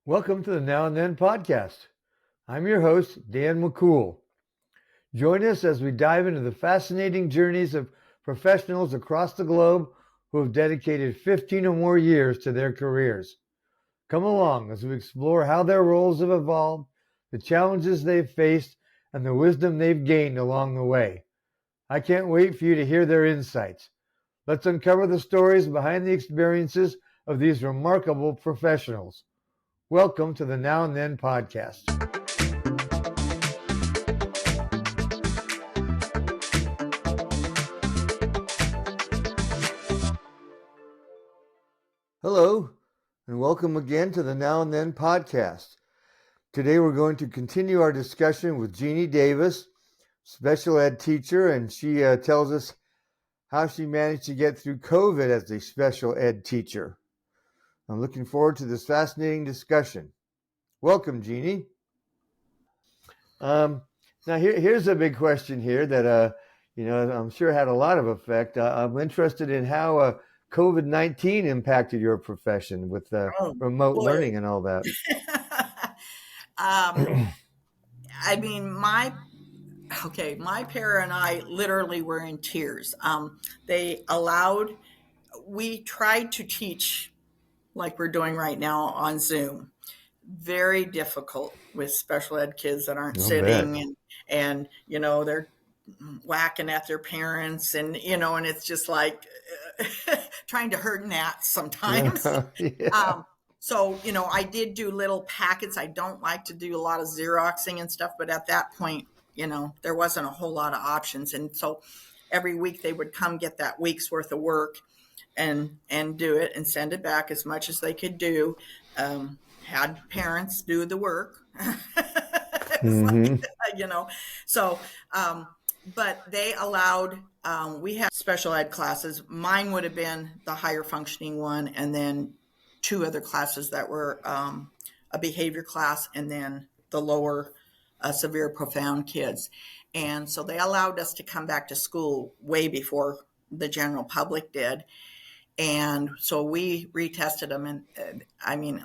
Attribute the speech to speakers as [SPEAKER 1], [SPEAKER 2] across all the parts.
[SPEAKER 1] Welcome to the Now and Then podcast. I'm your host, Dan McCool. Join us as we dive into the fascinating journeys of professionals across the globe who have dedicated 15 or more years to their careers. Come along as we explore how their roles have evolved, the challenges they've faced, and the wisdom they've gained along the way. I can't wait for you to hear their insights. Let's uncover the stories behind the experiences of these remarkable professionals. Welcome to the Now and Then podcast. Hello, and welcome again to the Now and Then podcast. Today we're going to continue our discussion with Jeanne Davis, special ed teacher, and she tells us how she managed to get through COVID as a special ed teacher. I'm looking forward to this fascinating discussion. Welcome, Jeanne. Now, here's a big question here that I'm sure had a lot of effect. I'm interested in how COVID-19 impacted your profession with remote learning and all that.
[SPEAKER 2] My pair and I literally were in tears. We tried to teach like we're doing right now on Zoom. Very difficult with special ed kids that aren't sitting and they're whacking at their parents and it's just like trying to herd gnats sometimes.
[SPEAKER 1] Yeah.
[SPEAKER 2] So I did do little packets. I don't like to do a lot of Xeroxing and stuff, but at that point, there wasn't a whole lot of options. And so every week they would come get that week's worth of work and do it and send it back as much as they could do. Had parents do the work. But they allowed, we had special ed classes. Mine would have been the higher functioning one, and then two other classes that were a behavior class, and then the lower severe profound kids. And so they allowed us to come back to school way before the general public did. And so we retested them. And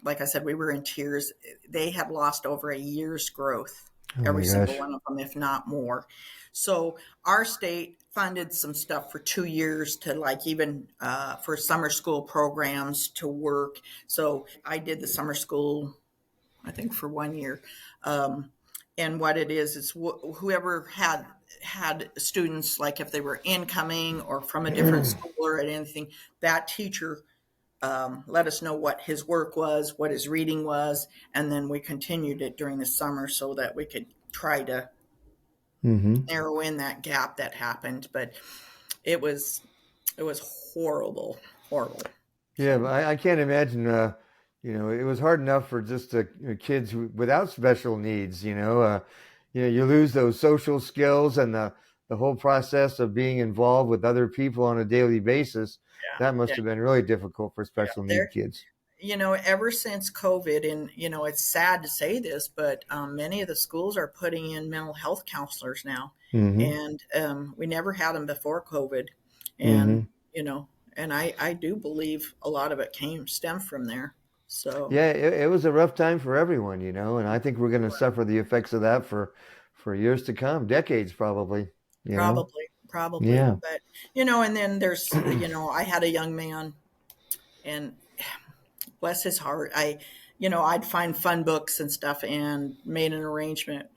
[SPEAKER 2] like I said, we were in tears. They had lost over a year's growth, every single one of them, if not more. So our state funded some stuff for 2 years to even for summer school programs to work. So I did the summer school, I think, for 1 year. And what it is whoever had students, like if they were incoming or from a different school or anything, that teacher let us know what his work was, what his reading was, and then we continued it during the summer so that we could try to narrow in that gap that happened. But it was horrible.
[SPEAKER 1] Yeah, but I can't imagine. It was hard enough for just kids without special needs. You lose those social skills and the whole process of being involved with other people on a daily basis. Yeah, that must have been really difficult for special need kids.
[SPEAKER 2] Ever since COVID, and it's sad to say this, but many of the schools are putting in mental health counselors now, and we never had them before COVID, and and I do believe a lot of it stemmed from there. So
[SPEAKER 1] yeah, it was a rough time for everyone, and I think we're going to suffer the effects of that for years to come, decades probably.
[SPEAKER 2] Probably.
[SPEAKER 1] Yeah.
[SPEAKER 2] But and then there's I had a young man, and bless his heart, I'd find fun books and stuff and made an arrangement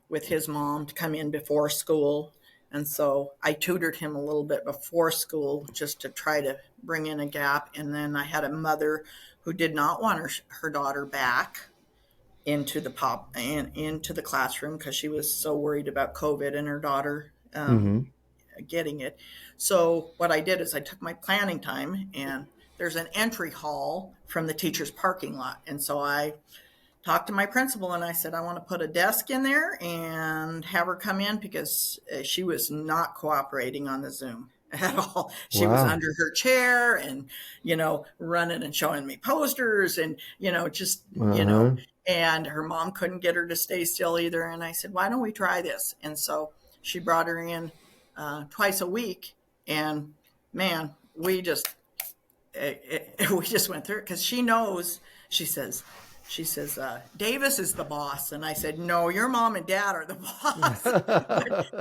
[SPEAKER 2] with his mom to come in before school. And so I tutored him a little bit before school just to try to bring in a gap. And then I had a mother who did not want her daughter back into the classroom because she was so worried about COVID and her daughter getting it. So what I did is I took my planning time, and there's an entry hall from the teacher's parking lot. And so I talked to my principal and I said, I want to put a desk in there and have her come in, because she was not cooperating on the Zoom at all. She was under her chair and, running and showing me posters and, and her mom couldn't get her to stay still either. And I said, why don't we try this? And so she brought her in twice a week, and man, we just went through it, because she knows, she says, she says, Davis is the boss. And I said, no, your mom and dad are the boss.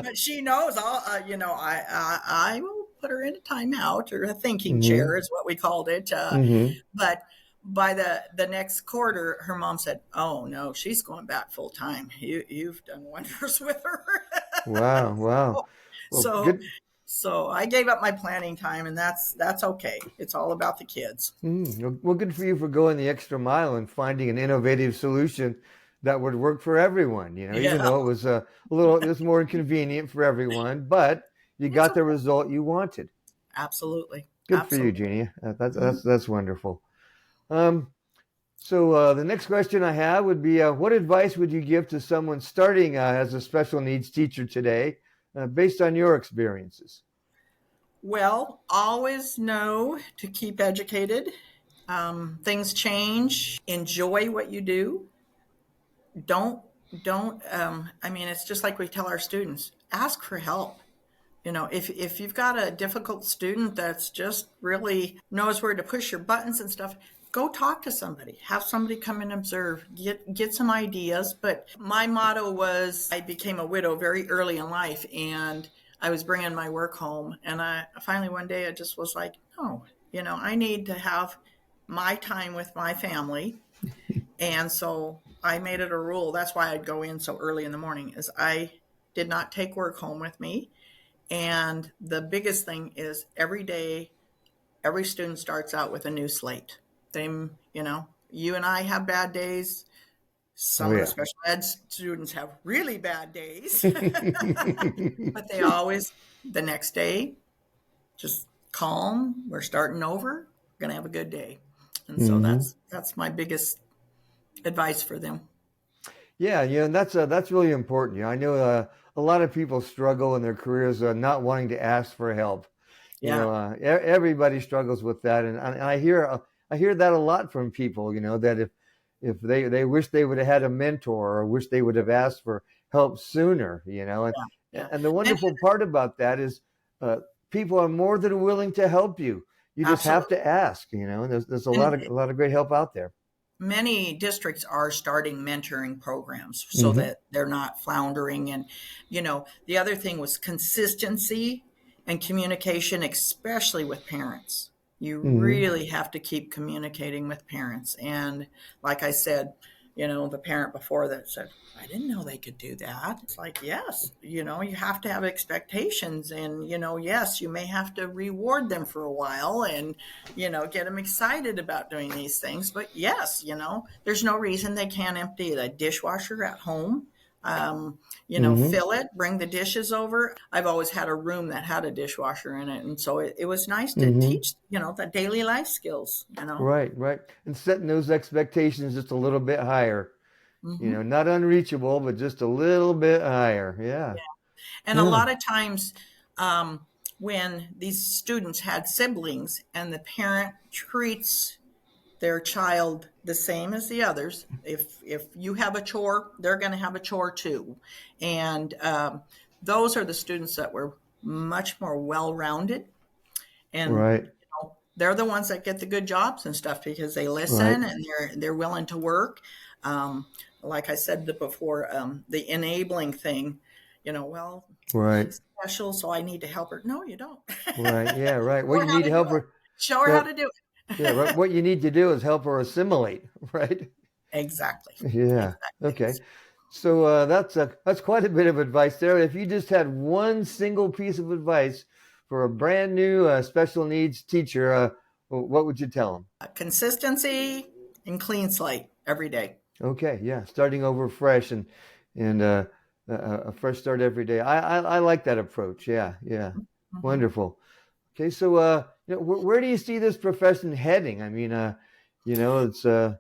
[SPEAKER 2] but she knows I will put her in a timeout, or a thinking
[SPEAKER 1] Mm-hmm.
[SPEAKER 2] chair is what we called it.
[SPEAKER 1] Mm-hmm.
[SPEAKER 2] But by the next quarter, her mom said, oh no, she's going back full time. You've done wonders with her.
[SPEAKER 1] Wow. Wow.
[SPEAKER 2] so,
[SPEAKER 1] Well,
[SPEAKER 2] so
[SPEAKER 1] good.
[SPEAKER 2] so I gave up my planning time, and that's okay. It's all about the kids.
[SPEAKER 1] Well, good for you for going the extra mile and finding an innovative solution that would work for everyone. Even
[SPEAKER 2] Yeah,
[SPEAKER 1] though it was it was more inconvenient for everyone, but you
[SPEAKER 2] it's
[SPEAKER 1] got the
[SPEAKER 2] okay.
[SPEAKER 1] result you wanted.
[SPEAKER 2] Absolutely,
[SPEAKER 1] Good for you,
[SPEAKER 2] absolutely.
[SPEAKER 1] Jeannie.
[SPEAKER 2] Mhm.
[SPEAKER 1] That's wonderful. Um, so the next question I have would be, what advice would you give to someone starting as a special needs teacher today, based on your experiences?
[SPEAKER 2] Well, always know to keep educated. Things change. Enjoy what you do. Don't don't. I mean, it's just like we tell our students: ask for help. If you've got a difficult student that's just really knows where to push your buttons and stuff, go talk to somebody. Have somebody come and observe. Get some ideas. But my motto was, I became a widow very early in life, and I was bringing my work home, and I finally one day I just was like, no, I need to have my time with my family. And so I made it a rule. That's why I'd go in so early in the morning, is I did not take work home with me. And the biggest thing is, every day, every student starts out with a new slate. They, you and I have bad days.
[SPEAKER 1] Oh
[SPEAKER 2] Some of the
[SPEAKER 1] yeah.
[SPEAKER 2] special ed students have really bad days, but they always, the next day, just calm. We're starting over. We're going to have a good day. And so
[SPEAKER 1] hmm
[SPEAKER 2] that's my biggest advice for them.
[SPEAKER 1] Yeah, and that's really important. I know a lot of people struggle in their careers not wanting to ask for help.
[SPEAKER 2] Yeah.
[SPEAKER 1] Everybody struggles with that, and I hear that a lot from people. That if they wish they would have had a mentor, or wish they would have asked for help sooner.
[SPEAKER 2] Yeah. Yeah.
[SPEAKER 1] And the
[SPEAKER 2] And
[SPEAKER 1] wonderful part about that is, uh, people are more than willing to help you. You just have
[SPEAKER 2] absolutely.
[SPEAKER 1] to ask. And there's
[SPEAKER 2] And
[SPEAKER 1] a lot of great help out there.
[SPEAKER 2] many districts are starting mentoring programs so
[SPEAKER 1] Hmm
[SPEAKER 2] that they're not floundering. And the other thing was consistency and communication, especially with parents. You
[SPEAKER 1] hmm
[SPEAKER 2] really have to keep communicating with parents. And like I said, the parent before that said, I didn't know they could do that. It's like, yes, you have to have expectations. And yes, you may have to reward them for a while, and get them excited about doing these things. But yes, there's no reason they can't empty the dishwasher at home.
[SPEAKER 1] hmm
[SPEAKER 2] Fill it, bring the dishes over. I've always had a room that had a dishwasher in it. And so it was nice to
[SPEAKER 1] hmm
[SPEAKER 2] teach, the daily life skills.
[SPEAKER 1] Right, right. And setting those expectations just a little bit higher.
[SPEAKER 2] Hmm.
[SPEAKER 1] Not unreachable, but just a little bit higher. Yeah.
[SPEAKER 2] And a
[SPEAKER 1] Yeah.
[SPEAKER 2] lot of times, um, when these students had siblings and the parent treats their child the same as the others. If you have a chore, they're going to have a chore too. And those are the students that were much more well-rounded, and
[SPEAKER 1] Right.
[SPEAKER 2] they're the ones that get the good jobs and stuff because they
[SPEAKER 1] Right.
[SPEAKER 2] listen and they're willing to work. Um, like I said before, the enabling thing. Well,
[SPEAKER 1] Right.
[SPEAKER 2] she's special, so I need to help her. No, you don't.
[SPEAKER 1] Right. Yeah. Right.
[SPEAKER 2] Show
[SPEAKER 1] What
[SPEAKER 2] her
[SPEAKER 1] you
[SPEAKER 2] how
[SPEAKER 1] need
[SPEAKER 2] to do
[SPEAKER 1] help
[SPEAKER 2] it.
[SPEAKER 1] her.
[SPEAKER 2] Show her how
[SPEAKER 1] Right.
[SPEAKER 2] to do
[SPEAKER 1] Yeah. Right.
[SPEAKER 2] it.
[SPEAKER 1] What you need to do is help her assimilate. Right.
[SPEAKER 2] Exactly.
[SPEAKER 1] Yeah.
[SPEAKER 2] Exactly.
[SPEAKER 1] Okay. So that's quite a bit of advice there. If you just had one single piece of advice for a brand new special needs teacher, what would you tell them?
[SPEAKER 2] Consistency and clean slate every day.
[SPEAKER 1] Okay, yeah, starting over fresh and a fresh start every day. I like that approach. Yeah, yeah,
[SPEAKER 2] Mhm.
[SPEAKER 1] wonderful. Okay, so where do you see this profession heading? I mean, it's a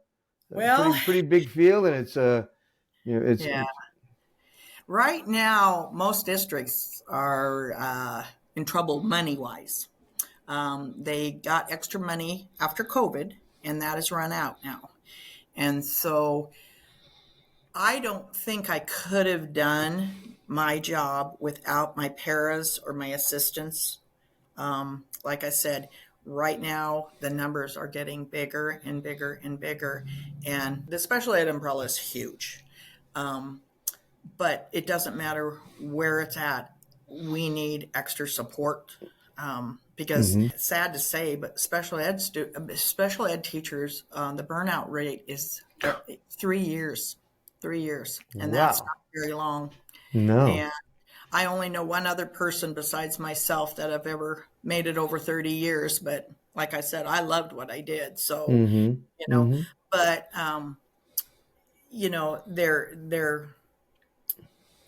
[SPEAKER 2] Well,
[SPEAKER 1] pretty big field, and it's
[SPEAKER 2] yeah.
[SPEAKER 1] it's
[SPEAKER 2] Right now, most districts are in trouble money wise. They got extra money after COVID, and that has run out now. And so I don't think I could have done my job without my paras or my assistants. Like I said, right now the numbers are getting bigger and bigger and bigger, and the special ed umbrella is huge. But it doesn't matter where it's at. We need extra support, because
[SPEAKER 1] Mm-hmm.
[SPEAKER 2] it's sad to say, but special ed teachers, the burnout rate is 3 years, 3 years, and that's
[SPEAKER 1] Wow.
[SPEAKER 2] not very long.
[SPEAKER 1] No.
[SPEAKER 2] And I only know one other person besides myself that have ever made it over 30 years. But like I said, I loved what I did. So,
[SPEAKER 1] Mm-hmm.
[SPEAKER 2] you know,
[SPEAKER 1] Mm-hmm.
[SPEAKER 2] but,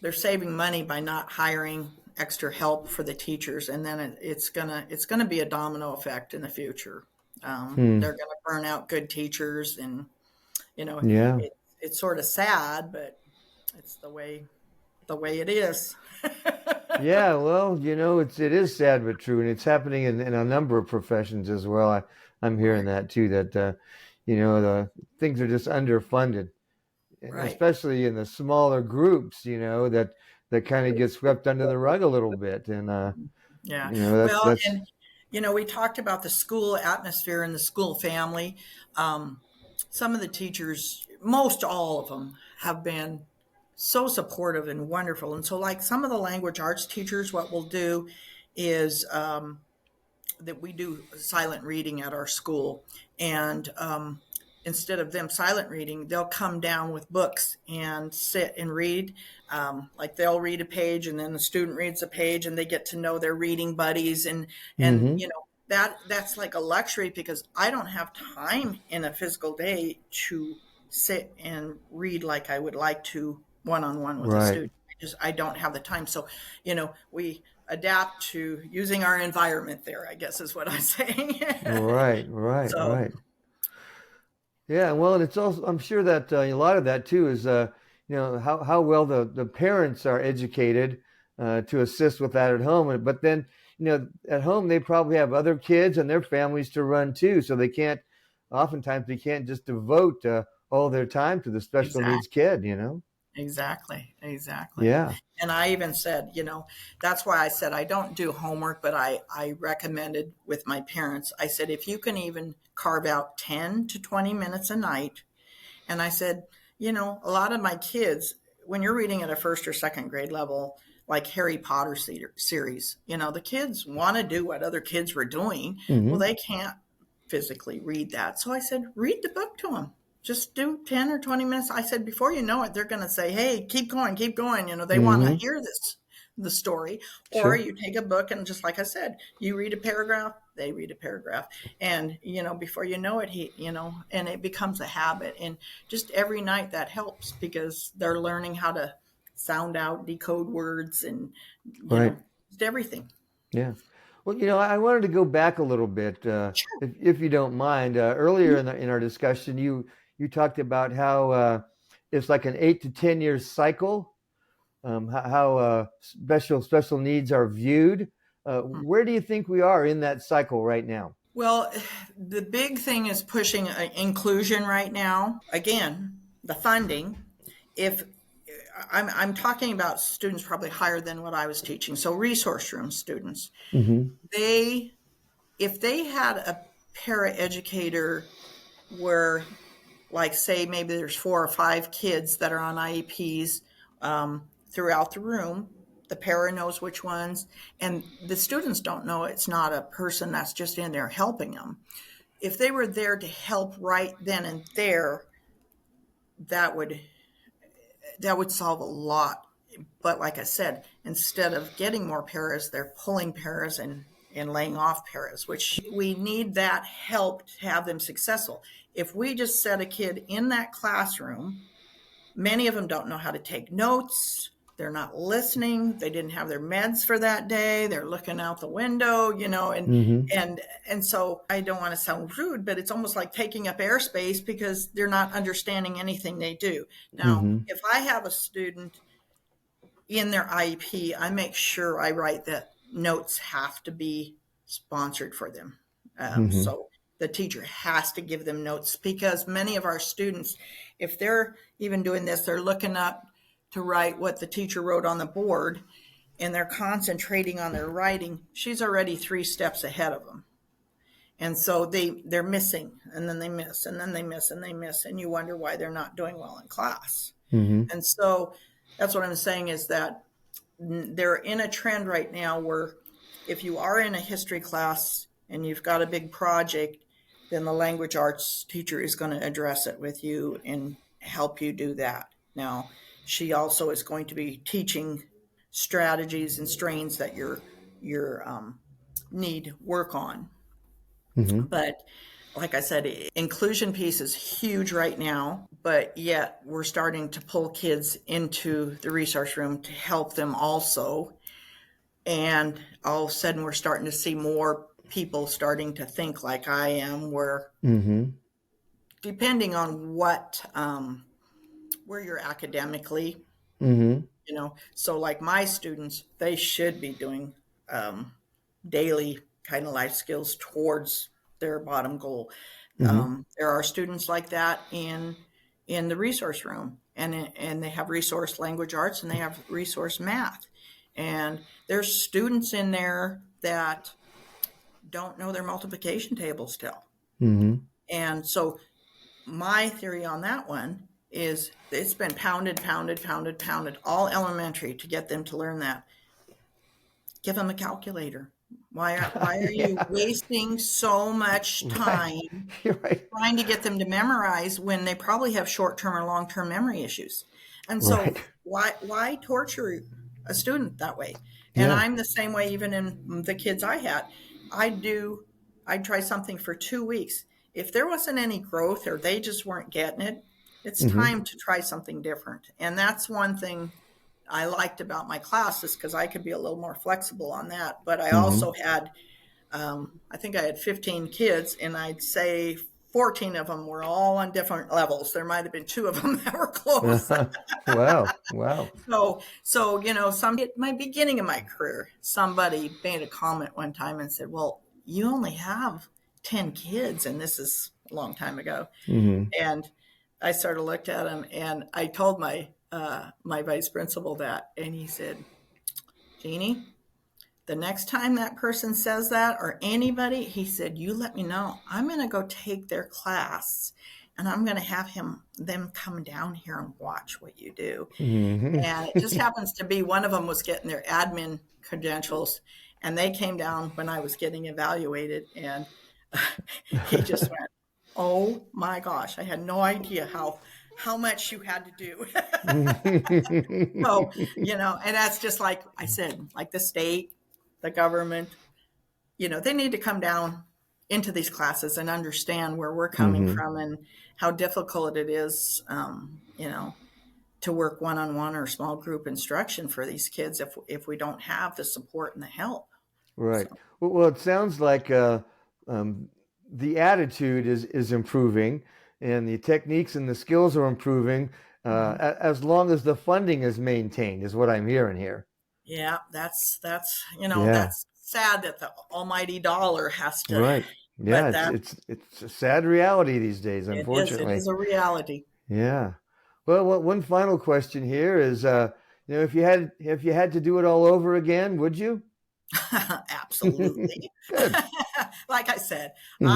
[SPEAKER 2] they're saving money by not hiring extra help for the teachers. And then it's gonna be a domino effect in the future.
[SPEAKER 1] Hmm.
[SPEAKER 2] They're gonna burn out good teachers, and,
[SPEAKER 1] Yeah.
[SPEAKER 2] it's sort of sad, but it's the way it is.
[SPEAKER 1] Yeah, well, it is sad but true, and it's happening in a number of professions as well. I'm hearing
[SPEAKER 2] Right,
[SPEAKER 1] that too, that the things are just underfunded, and
[SPEAKER 2] right.
[SPEAKER 1] especially in the smaller groups, that kind of get swept under the rug a little bit, and
[SPEAKER 2] Yeah. Well,
[SPEAKER 1] that's
[SPEAKER 2] and we talked about the school atmosphere and the school family. Um, some of the teachers, most all of them, have been so supportive and wonderful. And so, like some of the language arts teachers, what we'll do is, that we do silent reading at our school, and instead of them silent reading, they'll come down with books and sit and read. Like they'll read a page, and then the student reads a page, and they get to know their reading buddies, and
[SPEAKER 1] hmm
[SPEAKER 2] that's like a luxury, because I don't have time in a physical day to sit and read like I would like to one on one with a
[SPEAKER 1] right,
[SPEAKER 2] student. I don't have the time. So, we adapt to using our environment there, I guess is what I'm saying.
[SPEAKER 1] right, right,
[SPEAKER 2] So,
[SPEAKER 1] right. Yeah, well, and it's also, I'm sure that a lot of that too is how well the parents are educated to assist with that at home. But then at home they probably have other kids and their families to run too, so oftentimes they can't just devote all their time to the special needs
[SPEAKER 2] exactly.
[SPEAKER 1] kid.
[SPEAKER 2] Exactly, exactly.
[SPEAKER 1] Yeah.
[SPEAKER 2] And I even said, that's why I said I don't do homework, but I recommended with my parents. I said, if you can even carve out 10 to 20 minutes a night. And I said, a lot of my kids, when you're reading at a first or second grade level, like Harry Potter series, the kids want to do what other kids were doing. Well,
[SPEAKER 1] hmm
[SPEAKER 2] they can't physically read that. So I said, read the book to them. Just do 10 or 20 minutes. I said, before you know it, they're going to say, hey, keep going, keep going. They want to
[SPEAKER 1] hmm
[SPEAKER 2] hear the story. Or
[SPEAKER 1] Sure.
[SPEAKER 2] you take a book, and just like I said, you read a paragraph, they read a paragraph. And, before you know it, and it becomes a habit. And just every night that helps, because they're learning how to sound out, decode words, and,
[SPEAKER 1] Right.
[SPEAKER 2] just everything.
[SPEAKER 1] Yeah. Well, I wanted to go back a little bit, if you don't mind. Earlier in our discussion, you talked about how it's like an 8 to 10 year cycle. How special needs are viewed. Where do you think we are in that cycle right now?
[SPEAKER 2] Well, the big thing is pushing inclusion right now. Again, the funding. If I'm talking about students probably higher than what I was teaching, so resource room students,
[SPEAKER 1] hmm
[SPEAKER 2] they if they had a paraeducator where, like, say maybe there's 4 or 5 kids that are on IEPs, throughout the room. The para knows which ones, and the students don't know it's not a person that's just in there helping them. If they were there to help right then and there, that would solve a lot. But like I said, instead of getting more paras, they're pulling paras and laying off paras, which we need that help to have them successful. If we just set a kid in that classroom, many of them don't know how to take notes. They're not listening. They didn't have their meds for that day. They're looking out the window, and
[SPEAKER 1] hmm
[SPEAKER 2] and so I don't want to sound rude, but it's almost like taking up airspace, because they're not understanding anything they do. Now,
[SPEAKER 1] hmm
[SPEAKER 2] if I have a student in their IEP, I make sure I write that notes have to be sponsored for them.
[SPEAKER 1] hmm
[SPEAKER 2] So the teacher has to give them notes, because many of our students, if they're even doing this, they're looking up to write what the teacher wrote on the board, and they're concentrating on their writing. She's already 3 steps ahead of them. And so they're missing, and then they miss, and then they miss, and they miss, and you wonder why they're not doing well in class.
[SPEAKER 1] Mm-hmm.
[SPEAKER 2] And so that's what I'm saying, is that they're in a trend right now where if you are in a history class and you've got a big project, then the language arts teacher is going to address it with you and help you do that. Now, she also is going to be teaching strategies and strains that your need work on.
[SPEAKER 1] Mm-hmm.
[SPEAKER 2] But like I said, inclusion piece is huge right now, but yet we're starting to pull kids into the resource room to help them also. And all of a sudden we're starting to see more people starting to think like I am, where
[SPEAKER 1] Mm-hmm.
[SPEAKER 2] depending on what, where you're academically,
[SPEAKER 1] Mm-hmm.
[SPEAKER 2] so like my students, they should be doing daily kind of life skills towards their bottom goal.
[SPEAKER 1] Mm-hmm.
[SPEAKER 2] There are students like that in the resource room, and they have resource language arts and they have resource math, and there's students in there that don't know their multiplication table still.
[SPEAKER 1] Mm-hmm.
[SPEAKER 2] And so my theory on that one is it's been pounded all elementary to get them to learn that. Give them a calculator. Why are you
[SPEAKER 1] Yeah.
[SPEAKER 2] wasting so much
[SPEAKER 1] Right.
[SPEAKER 2] time
[SPEAKER 1] You're right.
[SPEAKER 2] trying to get them to memorize when they probably have short-term or long-term memory issues? And so
[SPEAKER 1] Right.
[SPEAKER 2] why torture a student that way? And
[SPEAKER 1] Yeah.
[SPEAKER 2] I'm the same way even in the kids I had. I'd try something for 2 weeks. If there wasn't any growth or they just weren't getting it, it's
[SPEAKER 1] Mm-hmm.
[SPEAKER 2] time to try something different. And that's one thing I liked about my classes, because I could be a little more flexible on that. But I
[SPEAKER 1] Mm-hmm.
[SPEAKER 2] also had, I think I had 15 kids, and I'd say 14 of them were all on different levels. There might have been 2 of them that were close.
[SPEAKER 1] Wow. Wow.
[SPEAKER 2] So some at my beginning of my career, somebody made a comment one time and said, "Well, you only have 10 kids," and this is a long time ago.
[SPEAKER 1] Mm-hmm.
[SPEAKER 2] And I sort of looked at him, and I told my vice principal that, and he said, "Jeannie, the next time that person says that, or anybody," he said, "you let me know. I'm going to go take their class, and I'm going to have them come down here and watch what you do." And it just
[SPEAKER 1] Mm-hmm.
[SPEAKER 2] happens to be one of them was getting their admin credentials, and they came down when I was getting evaluated, and he just went, "Oh my gosh, I had no idea how much you had to do." So, and that's just like I said, like the state, the government, they need to come down into these classes and understand where we're coming
[SPEAKER 1] Mm-hmm.
[SPEAKER 2] from and how difficult it is, to work one-on-one or small group instruction for these kids if we don't have the support and the help.
[SPEAKER 1] Right.
[SPEAKER 2] So,
[SPEAKER 1] Well, it sounds like um, the attitude is improving, and the techniques and the skills are improving,
[SPEAKER 2] mhm.
[SPEAKER 1] as long as the funding is maintained, is what I'm hearing here.
[SPEAKER 2] Yeah,
[SPEAKER 1] Yeah.
[SPEAKER 2] that's sad that the almighty dollar has to,
[SPEAKER 1] Right. Yeah.
[SPEAKER 2] but
[SPEAKER 1] It's
[SPEAKER 2] that
[SPEAKER 1] it's it's a sad reality these days,
[SPEAKER 2] it
[SPEAKER 1] unfortunately.
[SPEAKER 2] is a reality.
[SPEAKER 1] Yeah. Well, one final question here is, if you had to do it all over again, would you?
[SPEAKER 2] Absolutely.
[SPEAKER 1] Good.
[SPEAKER 2] Like I said,
[SPEAKER 1] Hmm.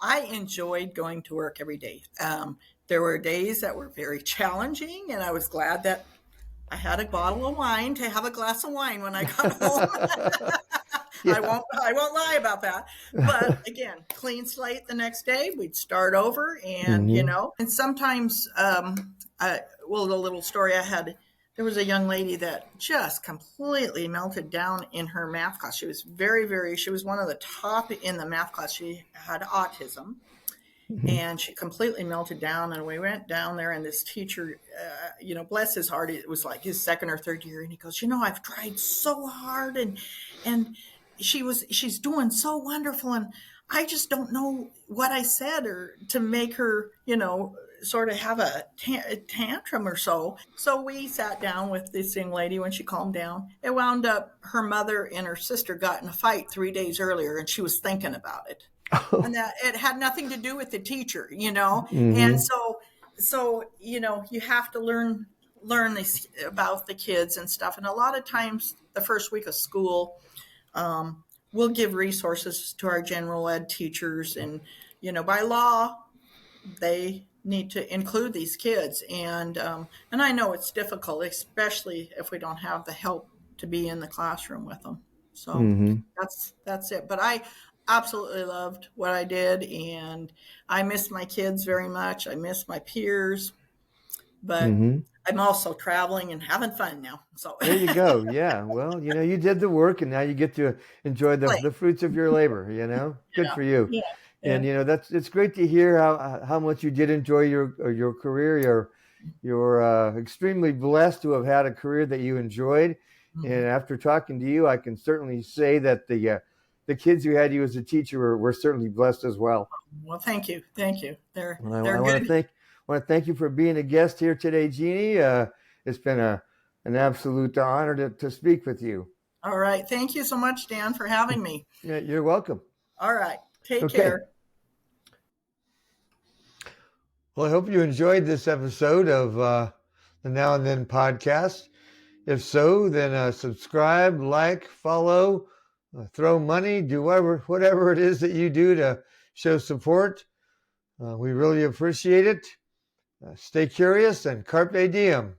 [SPEAKER 2] I enjoyed going to work every day. There were days that were very challenging, and I was glad that I had a bottle of wine to have a glass of wine when I got home.
[SPEAKER 1] Yeah.
[SPEAKER 2] I won't lie about that. But again, clean slate the next day. We'd start over, and
[SPEAKER 1] Hmm.
[SPEAKER 2] and sometimes, well, the little story I had. There was a young lady that just completely melted down in her math class. She was she was one of the top in the math class. She had autism,
[SPEAKER 1] Hmm.
[SPEAKER 2] and she completely melted down. And we went down there, and this teacher, bless his heart, it was like his second or third year, and he goes, "I've tried so hard, and she's doing so wonderful, and I just don't know what I said or to make her, sort of have a tantrum or so." So we sat down with this young lady when she calmed down. It wound up her mother and her sister got in a fight 3 days earlier, and she was thinking about it, and that it had nothing to do with the teacher. And
[SPEAKER 1] Hmm.
[SPEAKER 2] so you have to learn this about the kids and stuff. And a lot of times the first week of school, we'll give resources to our general ed teachers, and by law they need to include these kids, and I know it's difficult, especially if we don't have the help to be in the classroom with them. So
[SPEAKER 1] Mm-hmm.
[SPEAKER 2] that's it. But I absolutely loved what I did, and I miss my kids very much. I miss my peers, but
[SPEAKER 1] Mm-hmm.
[SPEAKER 2] I'm also traveling and having fun now. So
[SPEAKER 1] There you go. Yeah. Well, you did the work and now you get to enjoy
[SPEAKER 2] play.
[SPEAKER 1] the fruits of your labor, Good
[SPEAKER 2] Yeah,
[SPEAKER 1] for you.
[SPEAKER 2] yeah,
[SPEAKER 1] And
[SPEAKER 2] yeah.
[SPEAKER 1] it's great to hear how much you did enjoy your career. You're extremely blessed to have had a career that you enjoyed.
[SPEAKER 2] Mhm.
[SPEAKER 1] And after talking to you, I can certainly say that the kids who had you as a teacher were certainly blessed as well.
[SPEAKER 2] Well, thank you, thank you.
[SPEAKER 1] And
[SPEAKER 2] They're
[SPEAKER 1] I want to
[SPEAKER 2] good.
[SPEAKER 1] thank you for being a guest here today, Jeannie. It's been an absolute honor to speak with you.
[SPEAKER 2] All right, thank you so much, Dan, for having me.
[SPEAKER 1] Yeah, you're welcome.
[SPEAKER 2] All right, take
[SPEAKER 1] Okay.
[SPEAKER 2] care.
[SPEAKER 1] Well, I hope you enjoyed this episode of the Now and Then podcast. If so, then subscribe, like, follow, throw money, do whatever it is that you do to show support. We really appreciate it. Stay curious and carpe diem.